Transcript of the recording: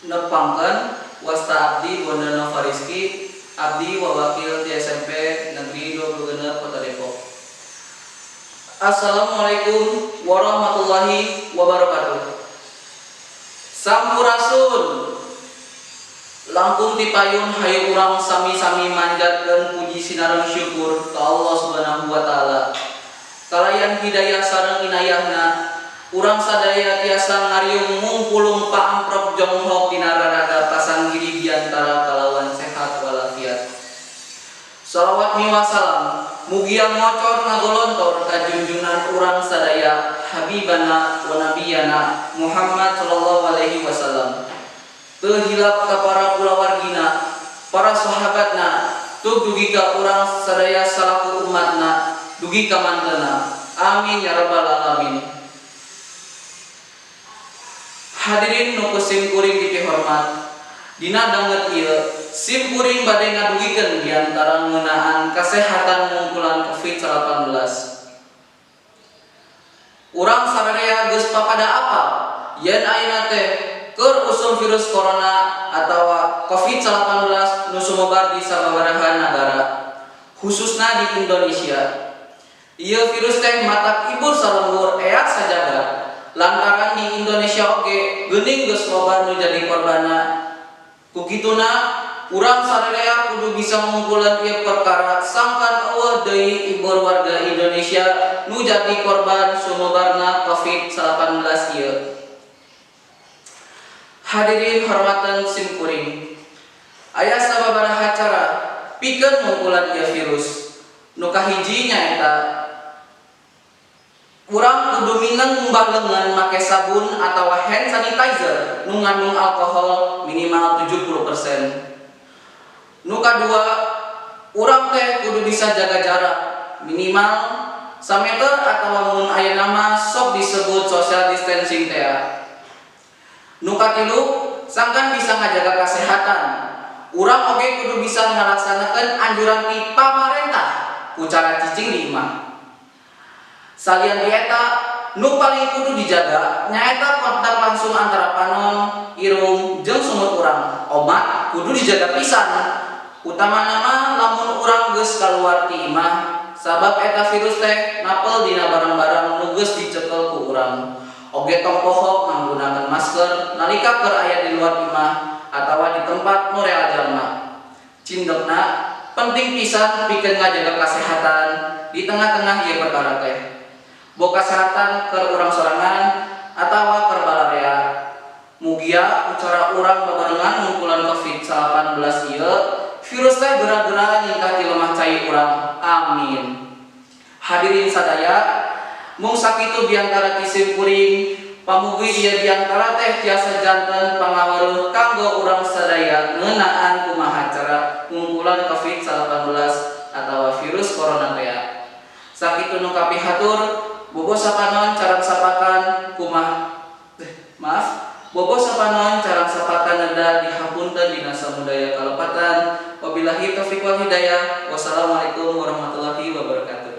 nepangkeun wasta abdi Bondana Fariski abdi wawakil di SMP Negeri 26 Kota Depok. Assalamualaikum warahmatullahi wabarakatuh. Sampurasun langkung ti payun hayu urang sami-sami manjatkeun puji sinareung syukur ka Allah Subhanahu wa taala. Kalayan hidayah sareng inayahna urang sadaya tiasa ngariung mungkulung paamprok jonghok dina raraga pasanggiri diantara kalawan sehat walafiat. Shalawat miwasalam mugia ngocor ngagolontor ka junjungan urang sadaya habibana wa nabiyana Muhammad sallallahu alaihi wasallam. Teu hilap ka para kulawargina, para sahabatna, tug dugi ka urang sadaya salaku umatna, dugi ka manteuna. Amin ya rabbal alamin. Hadirin nu kusim kuring dipihormat, dina danget ieu sim kuring bade ngadugikeun diantara ngeunaan kasehatan mungkulan COVID-19. Urang sadaya geus papada apal yen ayeuna teh keur usum virus corona atawa COVID-19 nu sumebar di sababaraha nagara, khususna di Indonesia. Ieu virus teh matak ibur salembur eak sajagat. Lantaran di Indonesia oge geuning geus loba nu jadi korbanna. Kukituna urang sadaya kudu bisa mungkulan ieu perkara sangkan eueuh deui ibur warga Indonesia nu jadi korban sumebarna COVID-19 ieu. Hadirin hormatan sim kuring. Aya sababaraha cara pikeun mungkulan ieu virus. Nu kahiji nyaeta urang kudu mineng ngumbah leungeun make sabun atawa hand sanitizer nu ngandung alkohol minimal 70%. Nu kadua, urang teh kudu bisa jaga jarak minimal 1 meter atawa mun aya nama sok disebut social distancing teh. Nu katilu, sangkan bisa ngajaga kesehatan. Urang oge kudu bisa ngalaksanakeun anjuran ti pamarentah ku cara cicing di imah. Salian dieta, nu paling kudu dijaga nyaeta kontak langsung antara panon, irung, jeung sumut urang. Omat kudu dijaga pisan. Utamana mah lamun urang geus kaluar ti imah, sabab eta virus teh napel dina barang-barang nu geus dicekel ku urang. Oge tong pohok manggunakeun masker nalika keur aya di luar imah atawa di tempat nu rea jalma. Cindekna penting pisan pikeun ngajaga kasehatan di tengah-tengah ieu perkara teh. Boga kesehatan keur urang sorangan atawa keur balarea. Mugia ucara urang babarengan mungkulan COVID-19 ieu virus teh geura-geura nyingkat ti lemah cai urang. Amin. Hadirin sadaya, mung sakitu diantara kisim kuring pamugi ieu diantara teh tiasa janten pangaweruh kanggo urang sadaya ngeunaan kumaha cara mungkulan COVID-19 atawa virus corona teh. Sakitu nu kapihatur bobo sapanon carang sapakan bobo sapanon carang sapakan nenda dihapunten dina samudaya kalepatan. Wabillahi taufiq wal hidayah. Wassalamualaikum warahmatullahi wabarakatuh.